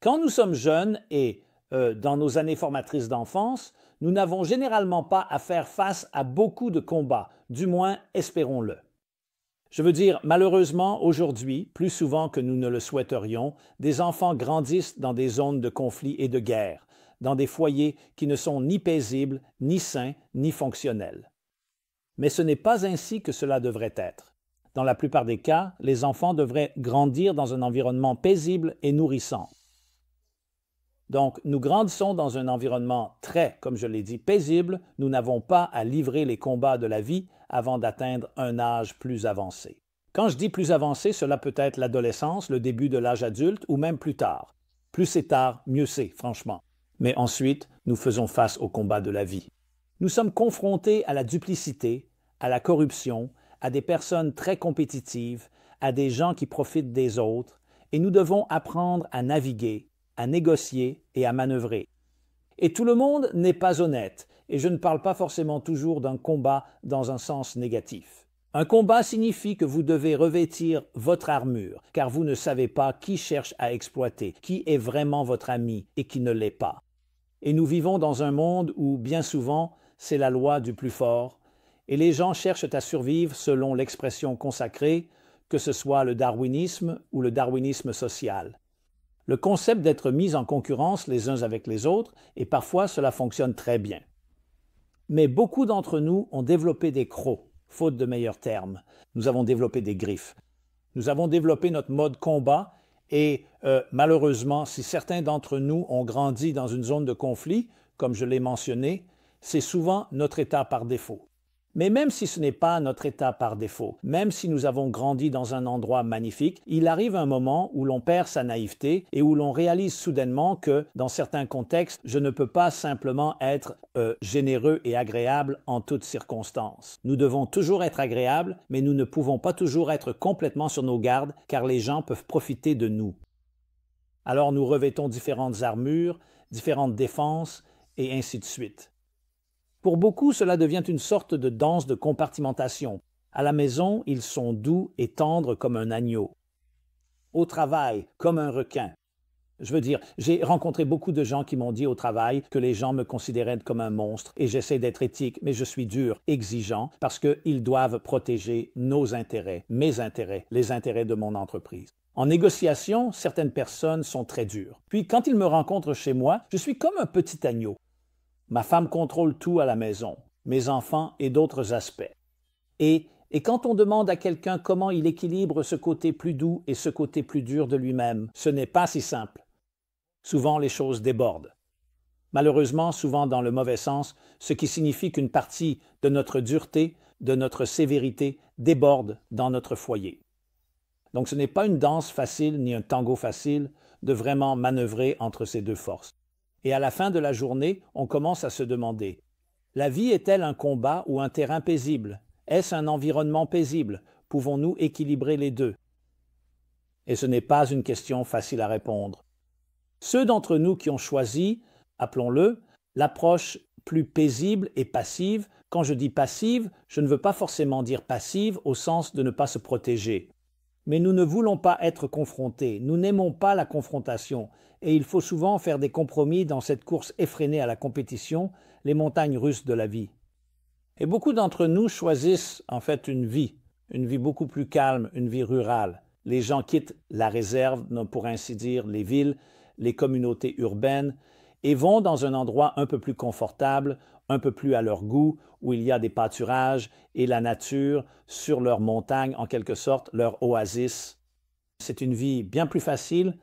Quand nous sommes jeunes et dans nos années formatrices d'enfance, nous n'avons généralement pas à faire face à beaucoup de combats, du moins espérons-le. Je veux dire, malheureusement, aujourd'hui, plus souvent que nous ne le souhaiterions, des enfants grandissent dans des zones de conflit et de guerre, dans des foyers qui ne sont ni paisibles, ni sains, ni fonctionnels. Mais ce n'est pas ainsi que cela devrait être. Dans la plupart des cas, les enfants devraient grandir dans un environnement paisible et nourrissant. Donc, nous grandissons dans un environnement très, comme je l'ai dit, paisible. Nous n'avons pas à livrer les combats de la vie avant d'atteindre un âge plus avancé. Quand je dis plus avancé, cela peut être l'adolescence, le début de l'âge adulte ou même plus tard. Plus c'est tard, mieux c'est, franchement. Mais ensuite, nous faisons face aux combats de la vie. Nous sommes confrontés à la duplicité, à la corruption, à des personnes très compétitives, à des gens qui profitent des autres, et nous devons apprendre à naviguer, à négocier et à manœuvrer. Et tout le monde n'est pas honnête, et je ne parle pas forcément toujours d'un combat dans un sens négatif. Un combat signifie que vous devez revêtir votre armure, car vous ne savez pas qui cherche à exploiter, qui est vraiment votre ami et qui ne l'est pas. Et nous vivons dans un monde où, bien souvent, c'est la loi du plus fort, et les gens cherchent à survivre selon l'expression consacrée, que ce soit le darwinisme ou le darwinisme social. Le concept d'être mis en concurrence les uns avec les autres, et parfois cela fonctionne très bien. Mais beaucoup d'entre nous ont développé des crocs, faute de meilleurs termes. Nous avons développé des griffes. Nous avons développé notre mode combat et malheureusement, si certains d'entre nous ont grandi dans une zone de conflit, comme je l'ai mentionné, c'est souvent notre état par défaut. Mais même si ce n'est pas notre état par défaut, même si nous avons grandi dans un endroit magnifique, il arrive un moment où l'on perd sa naïveté et où l'on réalise soudainement que, dans certains contextes, je ne peux pas simplement être généreux et agréable en toutes circonstances. Nous devons toujours être agréables, mais nous ne pouvons pas toujours être complètement sur nos gardes, car les gens peuvent profiter de nous. Alors nous revêtons différentes armures, différentes défenses, et ainsi de suite. Pour beaucoup, cela devient une sorte de danse de compartimentation. À la maison, ils sont doux et tendres comme un agneau. Au travail, comme un requin. Je veux dire, j'ai rencontré beaucoup de gens qui m'ont dit au travail que les gens me considéraient comme un monstre et j'essaie d'être éthique, mais je suis dur, exigeant, parce qu'ils doivent protéger nos intérêts, mes intérêts, les intérêts de mon entreprise. En négociation, certaines personnes sont très dures. Puis, quand ils me rencontrent chez moi, je suis comme un petit agneau. Ma femme contrôle tout à la maison, mes enfants et d'autres aspects. Et quand on demande à quelqu'un comment il équilibre ce côté plus doux et ce côté plus dur de lui-même, ce n'est pas si simple. Souvent, les choses débordent. Malheureusement, souvent dans le mauvais sens, ce qui signifie qu'une partie de notre dureté, de notre sévérité, déborde dans notre foyer. Donc ce n'est pas une danse facile ni un tango facile de vraiment manœuvrer entre ces deux forces. Et à la fin de la journée, on commence à se demander, la vie est-elle un combat ou un terrain paisible? Est-ce un environnement paisible? Pouvons-nous équilibrer les deux? Et ce n'est pas une question facile à répondre. Ceux d'entre nous qui ont choisi, appelons-le, l'approche plus paisible et passive, quand je dis passive, je ne veux pas forcément dire passive au sens de ne pas se protéger. Mais nous ne voulons pas être confrontés, nous n'aimons pas la confrontation, et il faut souvent faire des compromis dans cette course effrénée à la compétition, les montagnes russes de la vie. Et beaucoup d'entre nous choisissent en fait une vie beaucoup plus calme, une vie rurale. Les gens quittent la réserve, pour ainsi dire, les villes, les communautés urbaines, et vont dans un endroit un peu plus confortable, un peu plus à leur goût, où il y a des pâturages et la nature sur leur montagne, en quelque sorte, leur oasis. C'est une vie bien plus facile,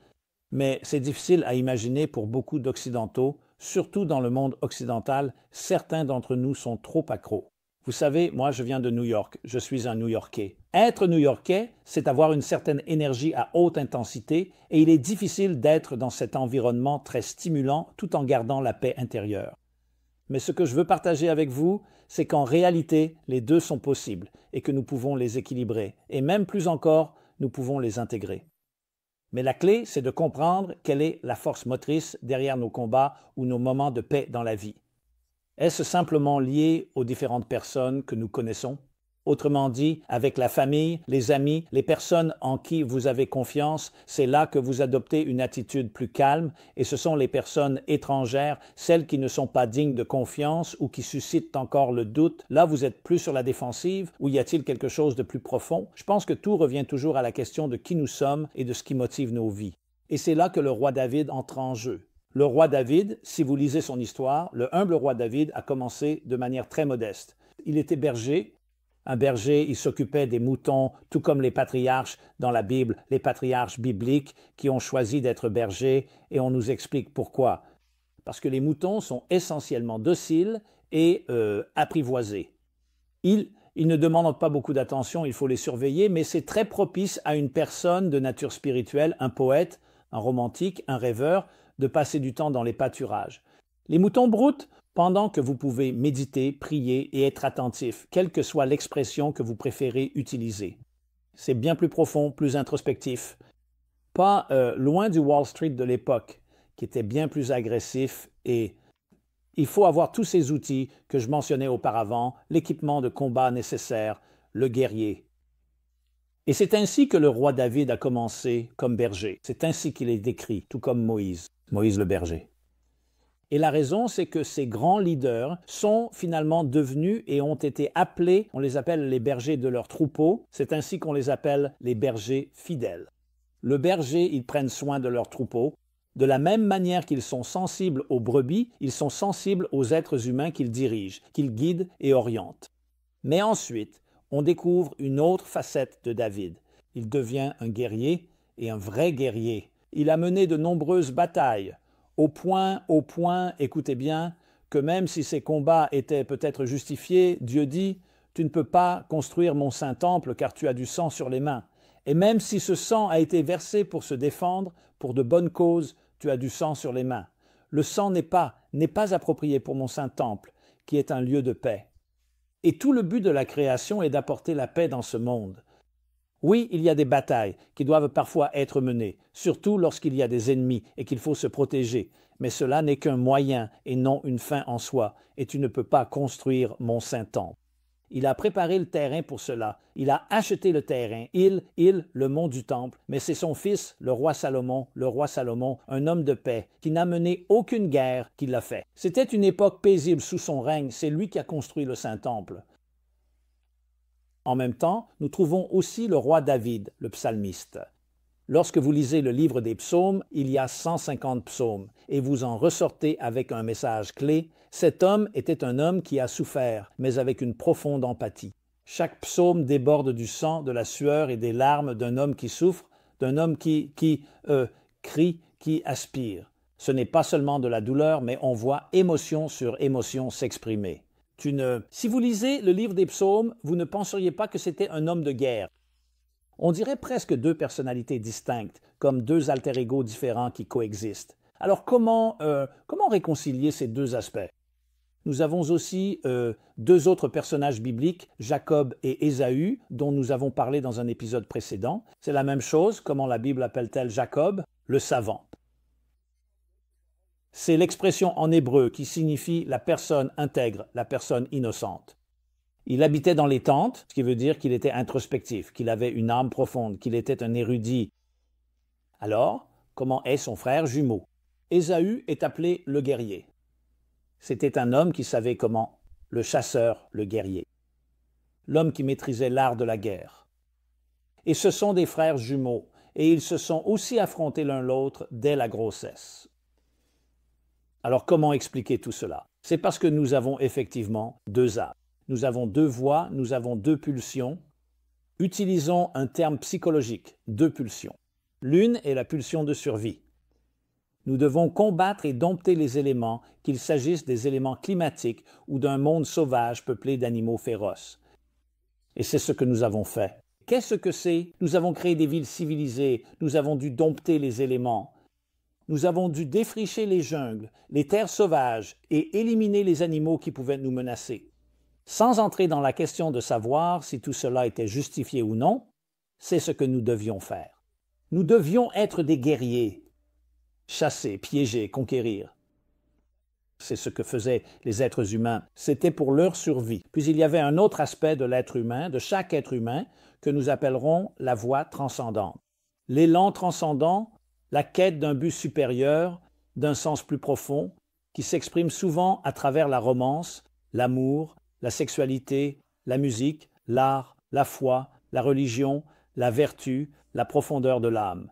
mais c'est difficile à imaginer pour beaucoup d'Occidentaux, surtout dans le monde occidental, certains d'entre nous sont trop accros. Vous savez, moi je viens de New York, je suis un New-Yorkais. Être New-Yorkais, c'est avoir une certaine énergie à haute intensité et il est difficile d'être dans cet environnement très stimulant tout en gardant la paix intérieure. Mais ce que je veux partager avec vous, c'est qu'en réalité, les deux sont possibles et que nous pouvons les équilibrer. Et même plus encore, nous pouvons les intégrer. Mais la clé, c'est de comprendre quelle est la force motrice derrière nos combats ou nos moments de paix dans la vie. Est-ce simplement lié aux différentes personnes que nous connaissons? Autrement dit, avec la famille, les amis, les personnes en qui vous avez confiance, c'est là que vous adoptez une attitude plus calme, et ce sont les personnes étrangères, celles qui ne sont pas dignes de confiance ou qui suscitent encore le doute. Là, vous êtes plus sur la défensive, ou y a-t-il quelque chose de plus profond? Je pense que tout revient toujours à la question de qui nous sommes et de ce qui motive nos vies. Et c'est là que le roi David entre en jeu. Le roi David, si vous lisez son histoire, le humble roi David a commencé de manière très modeste. Il était berger. Un berger, il s'occupait des moutons, tout comme les patriarches dans la Bible, les patriarches bibliques qui ont choisi d'être bergers, et on nous explique pourquoi. Parce que les moutons sont essentiellement dociles et apprivoisés. Ils ne demandent pas beaucoup d'attention, il faut les surveiller, mais c'est très propice à une personne de nature spirituelle, un poète, un romantique, un rêveur, de passer du temps dans les pâturages. Les moutons broutent pendant que vous pouvez méditer, prier et être attentif, quelle que soit l'expression que vous préférez utiliser. C'est bien plus profond, plus introspectif. Pas loin du Wall Street de l'époque, qui était bien plus agressif, et il faut avoir tous ces outils que je mentionnais auparavant, l'équipement de combat nécessaire, le guerrier. Et c'est ainsi que le roi David a commencé comme berger. C'est ainsi qu'il est décrit, tout comme Moïse le berger. Et la raison, c'est que ces grands leaders sont finalement devenus et ont été appelés, on les appelle les bergers de leur troupeau, c'est ainsi qu'on les appelle les bergers fidèles. Le berger, ils prennent soin de leur troupeau. De la même manière qu'ils sont sensibles aux brebis, ils sont sensibles aux êtres humains qu'ils dirigent, qu'ils guident et orientent. Mais ensuite, on découvre une autre facette de David. Il devient un guerrier et un vrai guerrier. Il a mené de nombreuses batailles, au point, écoutez bien, que même si ces combats étaient peut-être justifiés, Dieu dit « Tu ne peux pas construire mon saint temple car tu as du sang sur les mains. Et même si ce sang a été versé pour se défendre, pour de bonnes causes, tu as du sang sur les mains. Le sang n'est pas approprié pour mon saint temple, qui est un lieu de paix. » Et tout le but de la création est d'apporter la paix dans ce monde. Oui, il y a des batailles qui doivent parfois être menées, surtout lorsqu'il y a des ennemis et qu'il faut se protéger, mais cela n'est qu'un moyen et non une fin en soi, et tu ne peux pas construire mon saint temple. Il a préparé le terrain pour cela, il a acheté le terrain, le mont du temple, mais c'est son fils, le roi Salomon, un homme de paix, qui n'a mené aucune guerre, qui l'a fait. C'était une époque paisible sous son règne, c'est lui qui a construit le saint temple. En même temps, nous trouvons aussi le roi David, le psalmiste. Lorsque vous lisez le livre des psaumes, il y a 150 psaumes, et vous en ressortez avec un message clé. Cet homme était un homme qui a souffert, mais avec une profonde empathie. Chaque psaume déborde du sang, de la sueur et des larmes d'un homme qui souffre, d'un homme qui crie, qui aspire. Ce n'est pas seulement de la douleur, mais on voit émotion sur émotion s'exprimer. Si vous lisez le livre des psaumes, vous ne penseriez pas que c'était un homme de guerre. On dirait presque deux personnalités distinctes, comme deux alter-ego différents qui coexistent. Alors comment réconcilier ces deux aspects? Nous avons aussi deux autres personnages bibliques, Jacob et Ésaü, dont nous avons parlé dans un épisode précédent. C'est la même chose, comment la Bible appelle-t-elle Jacob? Le savant. C'est l'expression en hébreu qui signifie la personne intègre, la personne innocente. Il habitait dans les tentes, ce qui veut dire qu'il était introspectif, qu'il avait une âme profonde, qu'il était un érudit. Alors, comment est son frère jumeau? Ésaü est appelé le guerrier. C'était un homme qui savait comment, le chasseur, le guerrier. L'homme qui maîtrisait l'art de la guerre. Et ce sont des frères jumeaux, et ils se sont aussi affrontés l'un l'autre dès la grossesse. Alors comment expliquer tout cela? C'est parce que nous avons effectivement deux âmes. Nous avons deux voix, nous avons deux pulsions. Utilisons un terme psychologique, deux pulsions. L'une est la pulsion de survie. Nous devons combattre et dompter les éléments, qu'il s'agisse des éléments climatiques ou d'un monde sauvage peuplé d'animaux féroces. Et c'est ce que nous avons fait. Qu'est-ce que c'est? Nous avons créé des villes civilisées, nous avons dû dompter les éléments. Nous avons dû défricher les jungles, les terres sauvages et éliminer les animaux qui pouvaient nous menacer. Sans entrer dans la question de savoir si tout cela était justifié ou non, c'est ce que nous devions faire. Nous devions être des guerriers, chasser, piéger, conquérir. C'est ce que faisaient les êtres humains. C'était pour leur survie. Puis il y avait un autre aspect de l'être humain, de chaque être humain, que nous appellerons la voie transcendante. L'élan transcendant, la quête d'un but supérieur, d'un sens plus profond, qui s'exprime souvent à travers la romance, l'amour, la sexualité, la musique, l'art, la foi, la religion, la vertu, la profondeur de l'âme.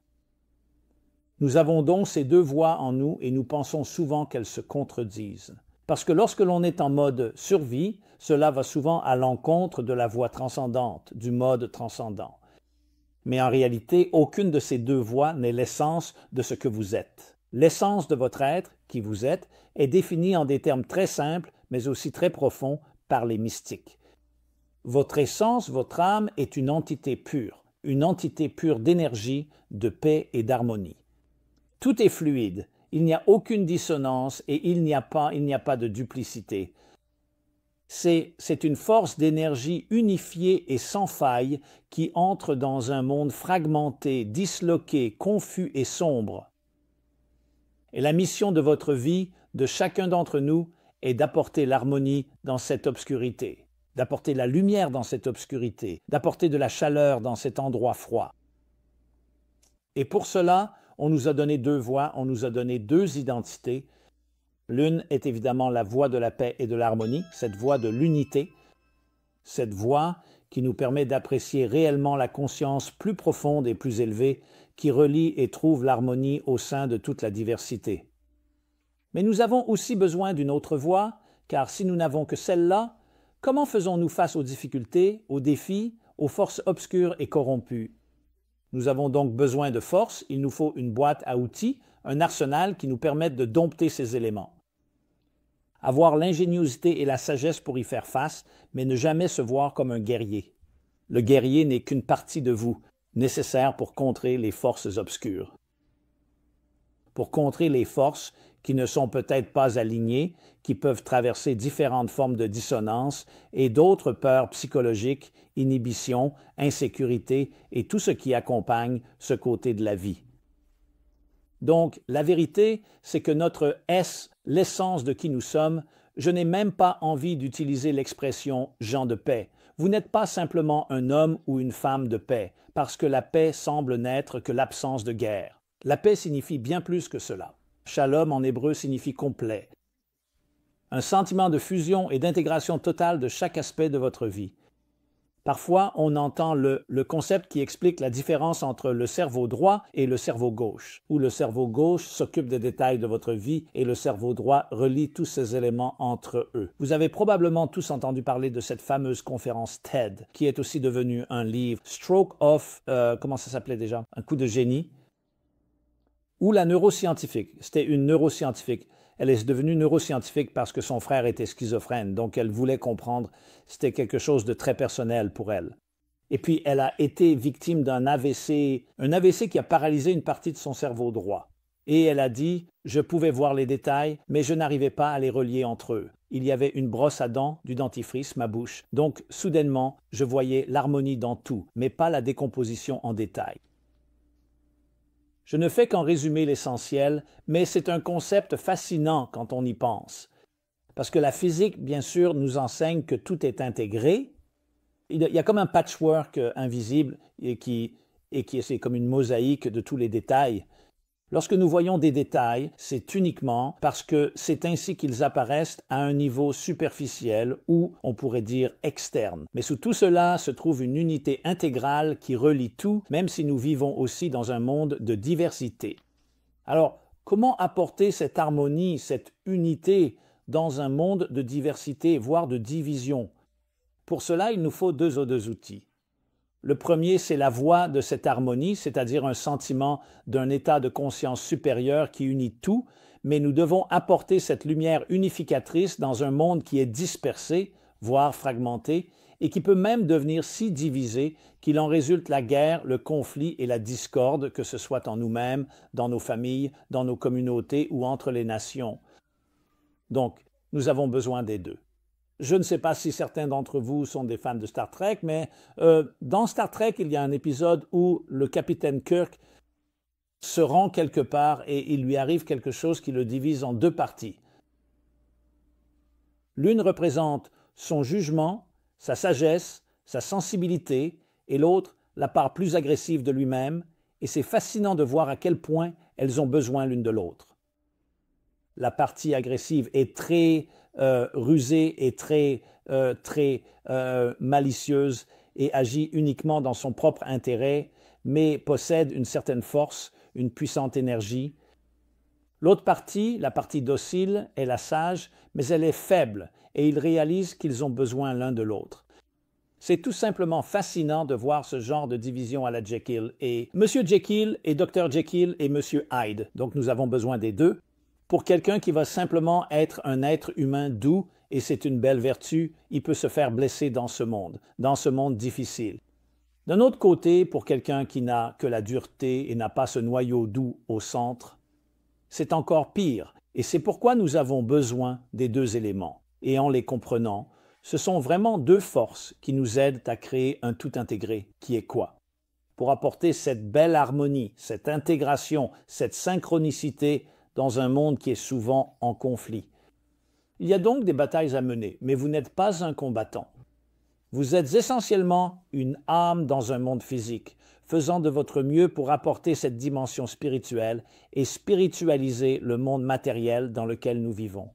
Nous avons donc ces deux voies en nous et nous pensons souvent qu'elles se contredisent. Parce que lorsque l'on est en mode survie, cela va souvent à l'encontre de la voie transcendante, du mode transcendant. Mais en réalité, aucune de ces deux voies n'est l'essence de ce que vous êtes. L'essence de votre être, qui vous êtes, est définie en des termes très simples, mais aussi très profonds, par les mystiques. Votre essence, votre âme, est une entité pure d'énergie, de paix et d'harmonie. Tout est fluide, il n'y a aucune dissonance et il n'y a pas de duplicité. C'est une force d'énergie unifiée et sans faille qui entre dans un monde fragmenté, disloqué, confus et sombre. Et la mission de votre vie, de chacun d'entre nous, est d'apporter l'harmonie dans cette obscurité, d'apporter la lumière dans cette obscurité, d'apporter de la chaleur dans cet endroit froid. Et pour cela, on nous a donné deux voies, on nous a donné deux identités. L'une est évidemment la voie de la paix et de l'harmonie, cette voie de l'unité, cette voie qui nous permet d'apprécier réellement la conscience plus profonde et plus élevée qui relie et trouve l'harmonie au sein de toute la diversité. Mais nous avons aussi besoin d'une autre voie, car si nous n'avons que celle-là, comment faisons-nous face aux difficultés, aux défis, aux forces obscures et corrompues? Nous avons donc besoin de force, il nous faut une boîte à outils, un arsenal qui nous permette de dompter ces éléments. Avoir l'ingéniosité et la sagesse pour y faire face, mais ne jamais se voir comme un guerrier. Le guerrier n'est qu'une partie de vous, nécessaire pour contrer les forces obscures. Pour contrer les forces qui ne sont peut-être pas alignées, qui peuvent traverser différentes formes de dissonance et d'autres peurs psychologiques, inhibition, insécurité et tout ce qui accompagne ce côté de la vie. Donc, la vérité, c'est que notre S, l'essence de qui nous sommes, je n'ai même pas envie d'utiliser l'expression « gens de paix ». Vous n'êtes pas simplement un homme ou une femme de paix, parce que la paix semble n'être que l'absence de guerre. La paix signifie bien plus que cela. Shalom en hébreu signifie complet. Un sentiment de fusion et d'intégration totale de chaque aspect de votre vie. Parfois, on entend le concept qui explique la différence entre le cerveau droit et le cerveau gauche, où le cerveau gauche s'occupe des détails de votre vie et le cerveau droit relie tous ces éléments entre eux. Vous avez probablement tous entendu parler de cette fameuse conférence TED, qui est aussi devenue un livre, Stroke of, comment ça s'appelait déjà? Un coup de génie, ou la neuroscientifique. C'était une neuroscientifique. Elle est devenue neuroscientifique parce que son frère était schizophrène, donc elle voulait comprendre. C'était quelque chose de très personnel pour elle. Et puis, elle a été victime d'un AVC, un AVC qui a paralysé une partie de son cerveau droit. Et elle a dit, je pouvais voir les détails, mais je n'arrivais pas à les relier entre eux. Il y avait une brosse à dents, du dentifrice, ma bouche. Donc, soudainement, je voyais l'harmonie dans tout, mais pas la décomposition en détails. Je ne fais qu'en résumer l'essentiel, mais c'est un concept fascinant quand on y pense. Parce que la physique, bien sûr, nous enseigne que tout est intégré. Il y a comme un patchwork invisible c'est comme une mosaïque de tous les détails. Lorsque nous voyons des détails, c'est uniquement parce que c'est ainsi qu'ils apparaissent à un niveau superficiel ou, on pourrait dire, externe. Mais sous tout cela se trouve une unité intégrale qui relie tout, même si nous vivons aussi dans un monde de diversité. Alors, comment apporter cette harmonie, cette unité dans un monde de diversité, voire de division? Pour cela, il nous faut deux outils. Le premier, c'est la voie de cette harmonie, c'est-à-dire un sentiment d'un état de conscience supérieur qui unit tout, mais nous devons apporter cette lumière unificatrice dans un monde qui est dispersé, voire fragmenté, et qui peut même devenir si divisé qu'il en résulte la guerre, le conflit et la discorde, que ce soit en nous-mêmes, dans nos familles, dans nos communautés ou entre les nations. Donc, nous avons besoin des deux. Je ne sais pas si certains d'entre vous sont des fans de Star Trek, mais dans Star Trek, il y a un épisode où le capitaine Kirk se rend quelque part et il lui arrive quelque chose qui le divise en deux parties. L'une représente son jugement, sa sagesse, sa sensibilité, et l'autre la part plus agressive de lui-même, et c'est fascinant de voir à quel point elles ont besoin l'une de l'autre. La partie agressive est très rusée et très malicieuse et agit uniquement dans son propre intérêt, mais possède une certaine force, une puissante énergie. L'autre partie, la partie docile, est la sage, mais elle est faible et ils réalisent qu'ils ont besoin l'un de l'autre. C'est tout simplement fascinant de voir ce genre de division à la Jekyll. Et M. Jekyll et Dr. Jekyll et M. Hyde, donc nous avons besoin des deux, pour quelqu'un qui va simplement être un être humain doux, et c'est une belle vertu, il peut se faire blesser dans ce monde difficile. D'un autre côté, pour quelqu'un qui n'a que la dureté et n'a pas ce noyau doux au centre, c'est encore pire, et c'est pourquoi nous avons besoin des deux éléments. Et en les comprenant, ce sont vraiment deux forces qui nous aident à créer un tout intégré, qui est quoi? Pour apporter cette belle harmonie, cette intégration, cette synchronicité dans un monde qui est souvent en conflit. Il y a donc des batailles à mener, mais vous n'êtes pas un combattant. Vous êtes essentiellement une âme dans un monde physique, faisant de votre mieux pour apporter cette dimension spirituelle et spiritualiser le monde matériel dans lequel nous vivons.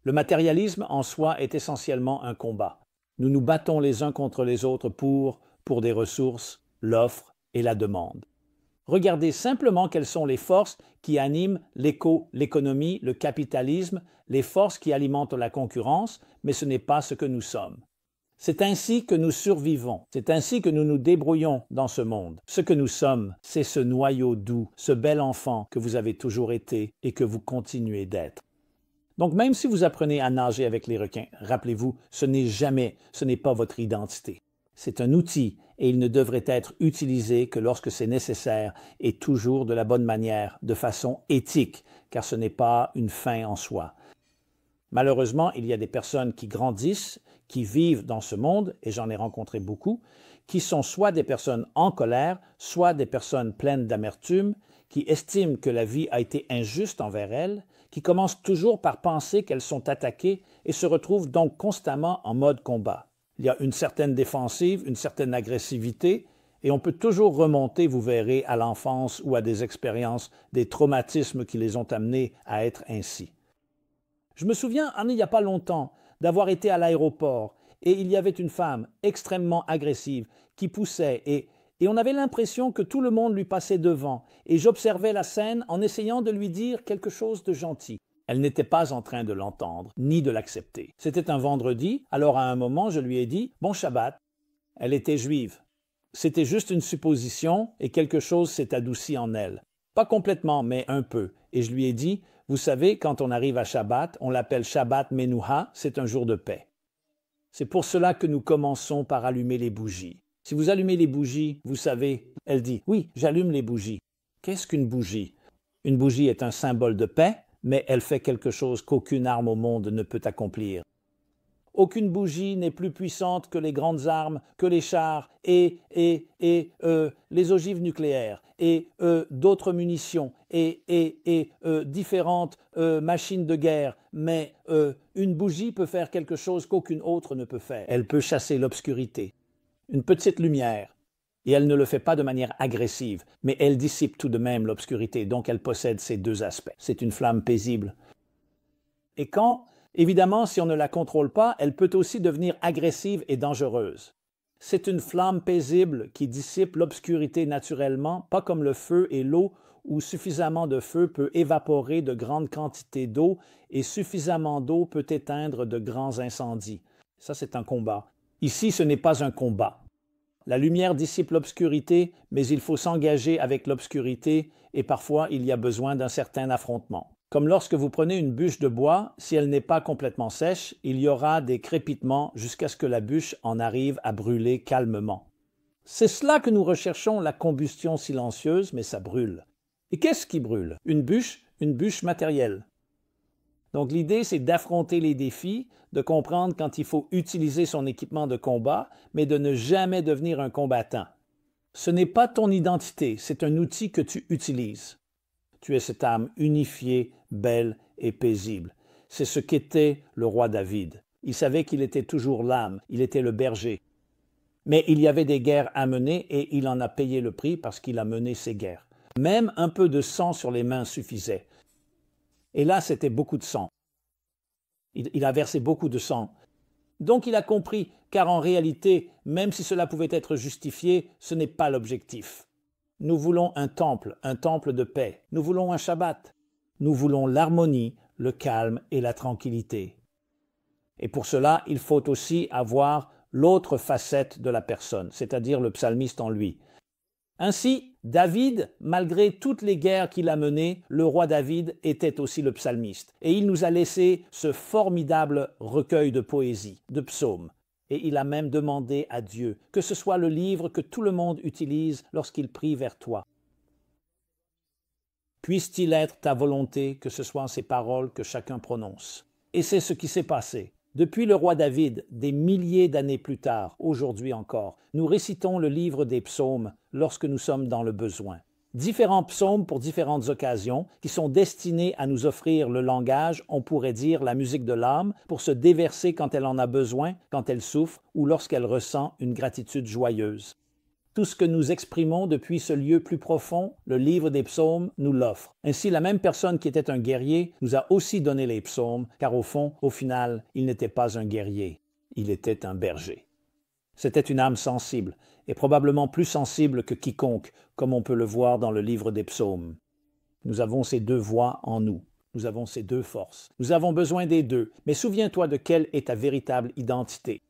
Le matérialisme en soi est essentiellement un combat. Nous nous battons les uns contre les autres pour des ressources, l'offre et la demande. Regardez simplement quelles sont les forces qui animent l'économie, le capitalisme, les forces qui alimentent la concurrence, mais ce n'est pas ce que nous sommes. C'est ainsi que nous survivons, c'est ainsi que nous nous débrouillons dans ce monde. Ce que nous sommes, c'est ce noyau doux, ce bel enfant que vous avez toujours été et que vous continuez d'être. Donc même si vous apprenez à nager avec les requins, rappelez-vous, ce n'est pas votre identité. C'est un outil et il ne devrait être utilisé que lorsque c'est nécessaire et toujours de la bonne manière, de façon éthique, car ce n'est pas une fin en soi. Malheureusement, il y a des personnes qui grandissent, qui vivent dans ce monde, et j'en ai rencontré beaucoup, qui sont soit des personnes en colère, soit des personnes pleines d'amertume, qui estiment que la vie a été injuste envers elles, qui commencent toujours par penser qu'elles sont attaquées et se retrouvent donc constamment en mode combat. Il y a une certaine défensive, une certaine agressivité, et on peut toujours remonter, vous verrez, à l'enfance ou à des expériences, des traumatismes qui les ont amenés à être ainsi. Je me souviens, il n'y a pas longtemps, d'avoir été à l'aéroport, et il y avait une femme extrêmement agressive qui poussait, et on avait l'impression que tout le monde lui passait devant, et j'observais la scène en essayant de lui dire quelque chose de gentil. Elle n'était pas en train de l'entendre, ni de l'accepter. C'était un vendredi, alors à un moment, je lui ai dit « Bon Shabbat ». Elle était juive. C'était juste une supposition, et quelque chose s'est adouci en elle. Pas complètement, mais un peu. Et je lui ai dit « Vous savez, quand on arrive à Shabbat, on l'appelle Shabbat Menuha, c'est un jour de paix. C'est pour cela que nous commençons par allumer les bougies. Si vous allumez les bougies, vous savez, elle dit « Oui, j'allume les bougies ». Qu'est-ce qu'une bougie? Une bougie est un symbole de paix, mais elle fait quelque chose qu'aucune arme au monde ne peut accomplir. Aucune bougie n'est plus puissante que les grandes armes, que les chars et les ogives nucléaires et d'autres munitions et différentes machines de guerre. Mais une bougie peut faire quelque chose qu'aucune autre ne peut faire. Elle peut chasser l'obscurité, une petite lumière. Et elle ne le fait pas de manière agressive, mais elle dissipe tout de même l'obscurité, donc elle possède ces deux aspects. C'est une flamme paisible. Et évidemment, si on ne la contrôle pas, elle peut aussi devenir agressive et dangereuse. C'est une flamme paisible qui dissipe l'obscurité naturellement, pas comme le feu et l'eau, où suffisamment de feu peut évaporer de grandes quantités d'eau et suffisamment d'eau peut éteindre de grands incendies. Ça, c'est un combat. Ici, ce n'est pas un combat. La lumière dissipe l'obscurité, mais il faut s'engager avec l'obscurité et parfois il y a besoin d'un certain affrontement. Comme lorsque vous prenez une bûche de bois, si elle n'est pas complètement sèche, il y aura des crépitements jusqu'à ce que la bûche en arrive à brûler calmement. C'est cela que nous recherchons, la combustion silencieuse, mais ça brûle. Et qu'est-ce qui brûle? Une bûche matérielle. Donc l'idée, c'est d'affronter les défis, de comprendre quand il faut utiliser son équipement de combat, mais de ne jamais devenir un combattant. Ce n'est pas ton identité, c'est un outil que tu utilises. Tu es cette âme unifiée, belle et paisible. C'est ce qu'était le roi David. Il savait qu'il était toujours l'âme, il était le berger. Mais il y avait des guerres à mener et il en a payé le prix parce qu'il a mené ces guerres. Même un peu de sang sur les mains suffisait. Et là, c'était beaucoup de sang. Il a versé beaucoup de sang. Donc il a compris, car en réalité, même si cela pouvait être justifié, ce n'est pas l'objectif. Nous voulons un temple de paix. Nous voulons un Shabbat. Nous voulons l'harmonie, le calme et la tranquillité. Et pour cela, il faut aussi avoir l'autre facette de la personne, c'est-à-dire le psalmiste en lui. Ainsi, David, malgré toutes les guerres qu'il a menées, le roi David était aussi le psalmiste. Et il nous a laissé ce formidable recueil de poésie, de psaumes. Et il a même demandé à Dieu que ce soit le livre que tout le monde utilise lorsqu'il prie vers toi. Puisse-t-il être ta volonté que ce soit ces paroles que chacun prononce. Et c'est ce qui s'est passé. Depuis le roi David, des milliers d'années plus tard, aujourd'hui encore, nous récitons le livre des psaumes lorsque nous sommes dans le besoin. Différents psaumes pour différentes occasions qui sont destinés à nous offrir le langage, on pourrait dire la musique de l'âme, pour se déverser quand elle en a besoin, quand elle souffre ou lorsqu'elle ressent une gratitude joyeuse. Tout ce que nous exprimons depuis ce lieu plus profond, le livre des psaumes nous l'offre. Ainsi, la même personne qui était un guerrier nous a aussi donné les psaumes, car au fond, au final, il n'était pas un guerrier, il était un berger. C'était une âme sensible, et probablement plus sensible que quiconque, comme on peut le voir dans le livre des psaumes. Nous avons ces deux voix en nous, nous avons ces deux forces. Nous avons besoin des deux, mais souviens-toi de quelle est ta véritable identité.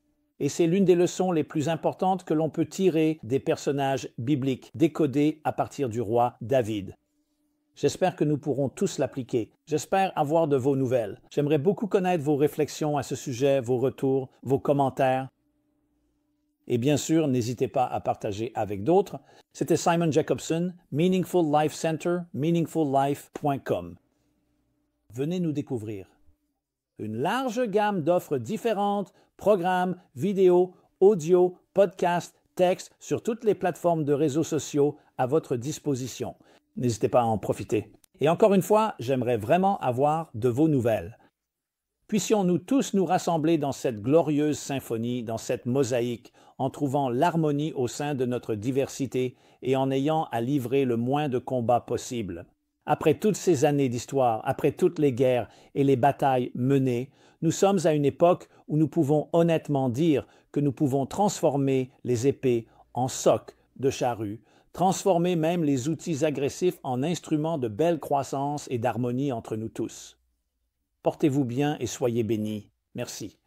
Et c'est l'une des leçons les plus importantes que l'on peut tirer des personnages bibliques décodés à partir du roi David. J'espère que nous pourrons tous l'appliquer. J'espère avoir de vos nouvelles. J'aimerais beaucoup connaître vos réflexions à ce sujet, vos retours, vos commentaires. Et bien sûr, n'hésitez pas à partager avec d'autres. C'était Simon Jacobson, Meaningful Life Center, meaningfullife.com. Venez nous découvrir. Une large gamme d'offres différentes, programmes, vidéos, audio, podcasts, textes sur toutes les plateformes de réseaux sociaux à votre disposition. N'hésitez pas à en profiter. Et encore une fois, j'aimerais vraiment avoir de vos nouvelles. Puissions-nous tous nous rassembler dans cette glorieuse symphonie, dans cette mosaïque, en trouvant l'harmonie au sein de notre diversité et en ayant à livrer le moins de combats possible. Après toutes ces années d'histoire, après toutes les guerres et les batailles menées, nous sommes à une époque où nous pouvons honnêtement dire que nous pouvons transformer les épées en socs de charrue, transformer même les outils agressifs en instruments de belle croissance et d'harmonie entre nous tous. Portez-vous bien et soyez bénis. Merci.